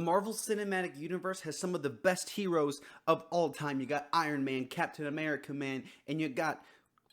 Marvel Cinematic Universe has some of the best heroes of all time. You got Iron Man, Captain America, man, and you got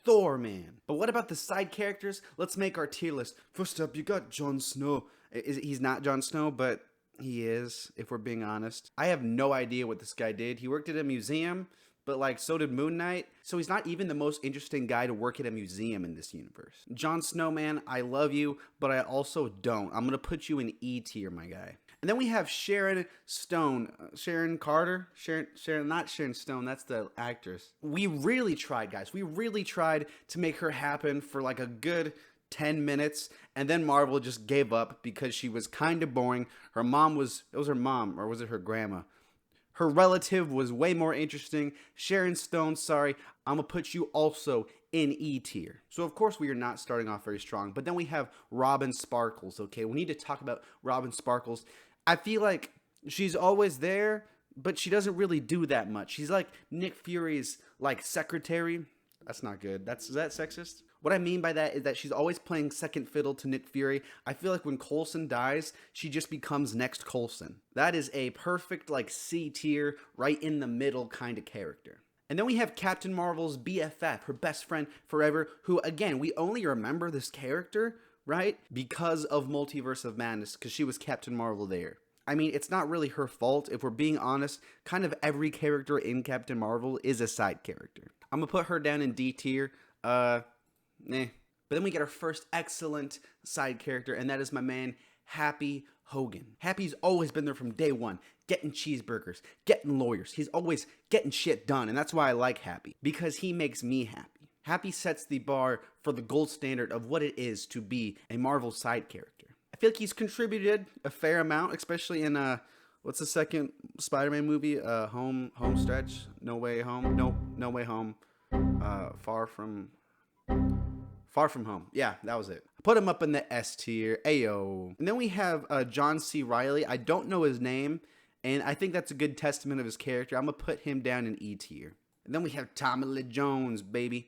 Thor, man. But what about the side characters? Let's make our tier list. First up, you got Jon Snow. He's not Jon Snow, but he is, if we're being honest. I have no idea what this guy did. He worked at a museum, but like so did Moon Knight. So he's not even the most interesting guy to work at a museum in this universe. Jon Snow, man, I love you, but I also don't. I'm gonna put you in E tier, my guy. And then we have Sharon Stone. Sharon Carter? Not Sharon Stone, that's the actress. We really tried, guys. We really tried to make her happen for like a good 10 minutes, and then Marvel just gave up because she was kind of boring. It was her mom, or was it her grandma? Her relative was way more interesting. Sharon Stone, sorry, I'm gonna put you also in E tier. So of course we are not starting off very strong, but then we have Robin Sparkles, okay? We need to talk about Robin Sparkles. I feel like she's always there, but she doesn't really do that much. She's like Nick Fury's like secretary. That's not good. Is that sexist? What I mean by that is that she's always playing second fiddle to Nick Fury. I feel like when Coulson dies, she just becomes next Coulson. That is a perfect like C tier, right in the middle kind of character. And then we have Captain Marvel's BFF, her best friend forever, who again, we only remember this character, right? Because of Multiverse of Madness, because she was Captain Marvel there. I mean, it's not really her fault. If we're being honest, kind of every character in Captain Marvel is a side character. I'm gonna put her down in D tier. But then we get our first excellent side character, and that is my man, Happy Hogan. Happy's always been there from day one, getting cheeseburgers, getting lawyers. He's always getting shit done, and that's why I like Happy, because he makes me happy. Happy sets the bar for the gold standard of what it is to be a Marvel side character. I feel like he's contributed a fair amount, especially in, what's the second Spider-Man movie? Home Stretch? No Way Home? Nope, No Way Home. Far From Home. Yeah, that was it. Put him up in the S tier. Ayo. And then we have John C. Reilly. I don't know his name, and I think that's a good testament of his character. I'm going to put him down in E tier. And then we have Tommy Lee Jones, baby.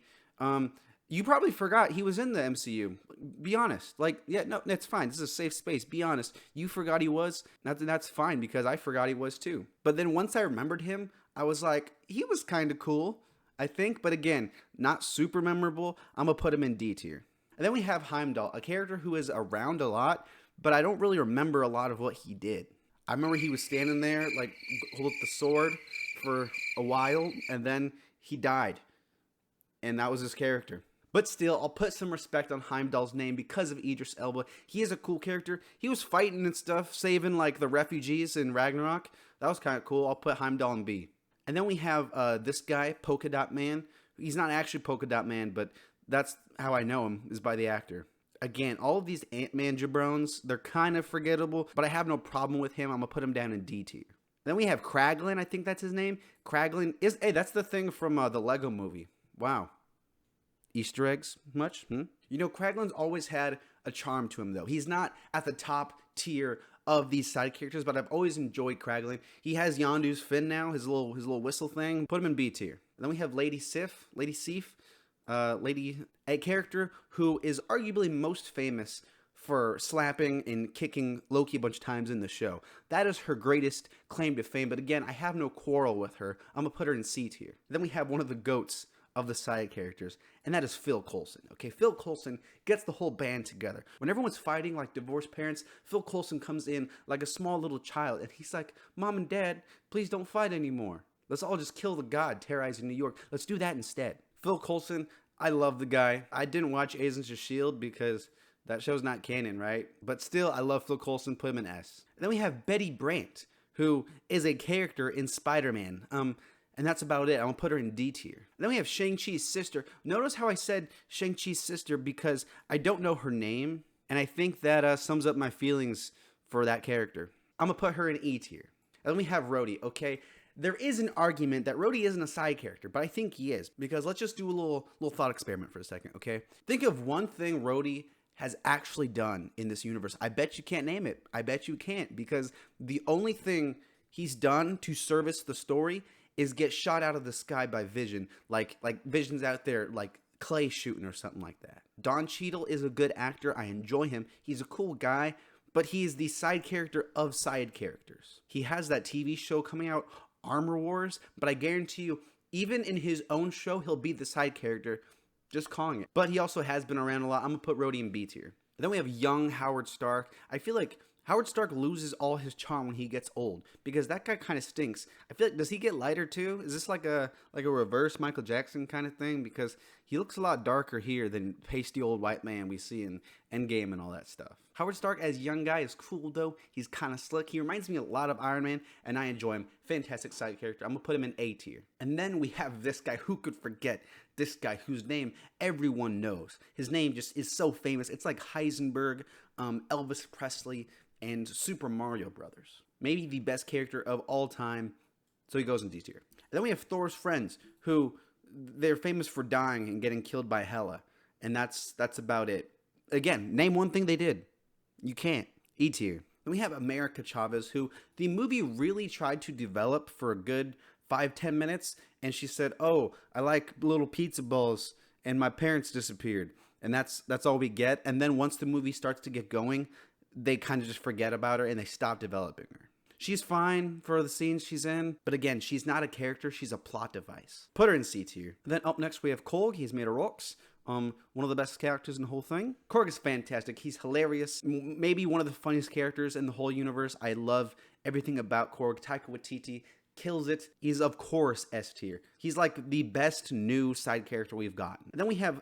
You probably forgot he was in the MCU. Be honest. Like, yeah, no, that's fine. This is a safe space. Be honest. You forgot he was. That's fine, because I forgot he was too. But then once I remembered him, I was like, he was kind of cool, I think, but again, not super memorable. I'm going to put him in D tier. And then we have Heimdall, a character who is around a lot, but I don't really remember a lot of what he did. I remember he was standing there, like, holding the sword for a while, and then he died. And that was his character. But still, I'll put some respect on Heimdall's name because of Idris Elba. He is a cool character. He was fighting and stuff, saving, like, the refugees in Ragnarok. That was kind of cool. I'll put Heimdall in B. And then we have this guy, Polka Dot Man. He's not actually Polka Dot Man, but that's how I know him, is by the actor. Again, all of these Ant-Man jabrones, they're kind of forgettable, but I have no problem with him. I'm going to put him down in D tier. Then we have Kraglin, I think that's his name. Kraglin is, hey, that's the thing from the Lego movie. Wow. Easter eggs much? You know, Kraglin's always had a charm to him, though. He's not at the top tier of these side characters, but I've always enjoyed Kraglin. He has Yondu's fin now, his little whistle thing. Put him in B tier. And then we have Lady Sif, a character who is arguably most famous for slapping and kicking Loki a bunch of times in the show. That is her greatest claim to fame, but again, I have no quarrel with her. I'm gonna put her in C tier. Then we have one of the GOATs of the side characters, and that is Phil Coulson. Okay, Phil Coulson gets the whole band together. When everyone's fighting like divorced parents, Phil Coulson comes in like a small little child, and he's like, Mom and Dad, please don't fight anymore. Let's all just kill the god terrorizing New York. Let's do that instead. Phil Coulson, I love the guy. I didn't watch Agents of S.H.I.E.L.D. because that show's not canon, right? But still, I love Phil Coulson. Put him in S. And then we have Betty Brant, who is a character in Spider-Man. And that's about it. I'm going to put her in D tier. Then we have Shang-Chi's sister. Notice how I said Shang-Chi's sister because I don't know her name. And I think that sums up my feelings for that character. I'm going to put her in E tier. And then we have Rhodey, okay? There is an argument that Rhodey isn't a side character, but I think he is. Because let's just do a little thought experiment for a second, okay? Think of one thing Rhodey has actually done in this universe. I bet you can't name it. I bet you can't. Because the only thing he's done to service the story is get shot out of the sky by Vision, like Vision's out there, like clay shooting or something like that. Don Cheadle is a good actor. I enjoy him. He's a cool guy, but he's the side character of side characters. He has that TV show coming out, Armor Wars, but I guarantee you, even in his own show, he'll be the side character, just calling it. But he also has been around a lot. I'm going to put Rhodey in B tier. And then we have young Howard Stark. I feel like Howard Stark loses all his charm when he gets old, because that guy kind of stinks. I feel like, does he get lighter too? Is this like a reverse Michael Jackson kind of thing? Because he looks a lot darker here than pasty old white man we see in Endgame and all that stuff. Howard Stark as young guy is cool though. He's kind of slick. He reminds me a lot of Iron Man, and I enjoy him. Fantastic side character. I'm gonna put him in A tier. And then we have this guy. Who could forget this guy whose name everyone knows? His name just is so famous. It's like Heisenberg, Elvis Presley, and Super Mario Brothers. Maybe the best character of all time, so he goes in D tier. And then we have Thor's friends, who they're famous for dying and getting killed by Hela, and that's about it. Again, name one thing they did. You can't. E tier. Then we have America Chavez, who the movie really tried to develop for a good 5-10 minutes, and she said, "Oh, I like little pizza balls, and my parents disappeared," and that's all we get. And then once the movie starts to get going, they kind of just forget about her and they stop developing her. She's fine for the scenes she's in, but again, she's not a character, she's a plot device. Put her in C tier. Then up next we have Korg. He's made of rocks. One of the best characters in the whole thing. Korg is fantastic. He's hilarious. Maybe one of the funniest characters in the whole universe. I love everything about Korg. Taika Waititi kills it. He's of course S tier. He's like the best new side character we've gotten. And then we have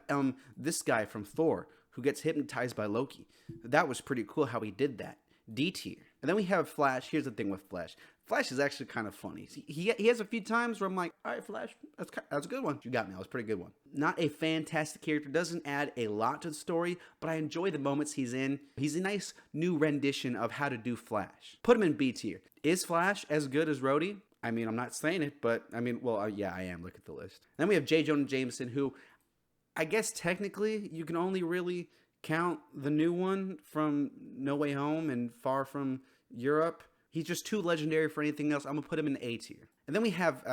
this guy from Thor, who gets hypnotized by Loki. That was pretty cool how he did that. D tier. And then we have Flash. Here's the thing with Flash. Flash is actually kind of funny. He has a few times where I'm like, all right, Flash, that's a good one. You got me. That was a pretty good one. Not a fantastic character. Doesn't add a lot to the story, but I enjoy the moments he's in. He's a nice new rendition of how to do Flash. Put him in B tier. Is Flash as good as Rhodey? I mean, I'm not saying it, but I mean, well, yeah, I am. Look at the list. Then we have J. Jonah Jameson, who I guess technically you can only really count the new one from No Way Home and Far From Europe. He's just too legendary for anything else. I'm gonna put him in A tier. And then we have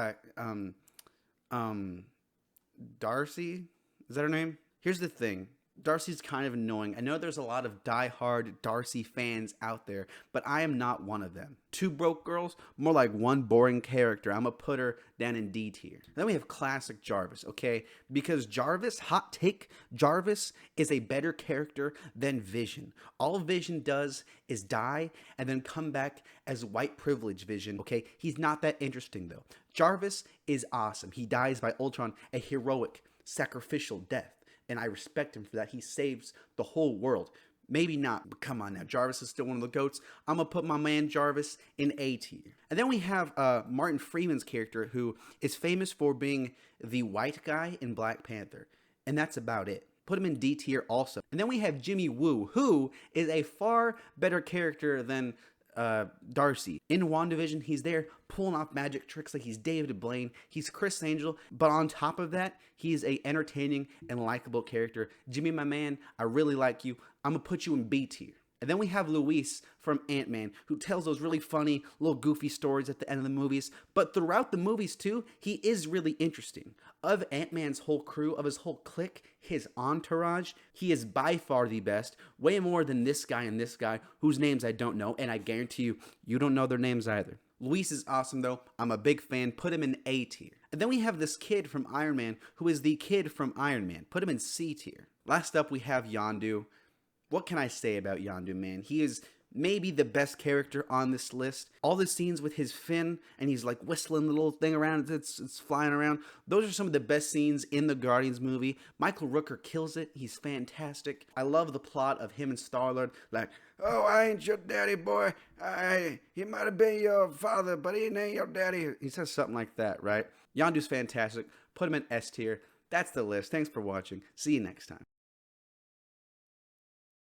Darcy. Is that her name? Here's the thing. Darcy's kind of annoying. I know there's a lot of die-hard Darcy fans out there, but I am not one of them. Two broke girls, more like one boring character. I'm gonna put her down in D tier. Then we have classic Jarvis, okay? Because Jarvis, hot take, Jarvis is a better character than Vision. All Vision does is die and then come back as white privilege Vision, okay? He's not that interesting though. Jarvis is awesome. He dies by Ultron, a heroic, sacrificial death. And I respect him for that. He saves the whole world. Maybe not, but come on now. Jarvis is still one of the GOATs. I'm going to put my man Jarvis in A tier. And then we have Martin Freeman's character, who is famous for being the white guy in Black Panther. And that's about it. Put him in D tier also. And then we have Jimmy Woo, who is a far better character than Darcy. In WandaVision, he's there pulling off magic tricks like he's David Blaine. He's Chris Angel, but on top of that, he's a entertaining and likable character. Jimmy, my man, I really like you. I'm gonna put you in B tier. And then we have Luis from Ant-Man, who tells those really funny, little goofy stories at the end of the movies. But throughout the movies, too, he is really interesting. Of Ant-Man's whole crew, of his whole clique, his entourage, he is by far the best. Way more than this guy and this guy, whose names I don't know. And I guarantee you, you don't know their names either. Luis is awesome, though. I'm a big fan. Put him in A tier. And then we have this kid from Iron Man, who is the kid from Iron Man. Put him in C tier. Last up, we have Yondu. What can I say about Yondu, man? He is maybe the best character on this list. All the scenes with his fin, and he's like whistling the little thing around, it's flying around. Those are some of the best scenes in the Guardians movie. Michael Rooker kills it. He's fantastic. I love the plot of him and Star-Lord, like, oh, I ain't your daddy, boy. He might have been your father, but he ain't your daddy. He says something like that, right? Yondu's fantastic. Put him in S tier. That's the list. Thanks for watching. See you next time.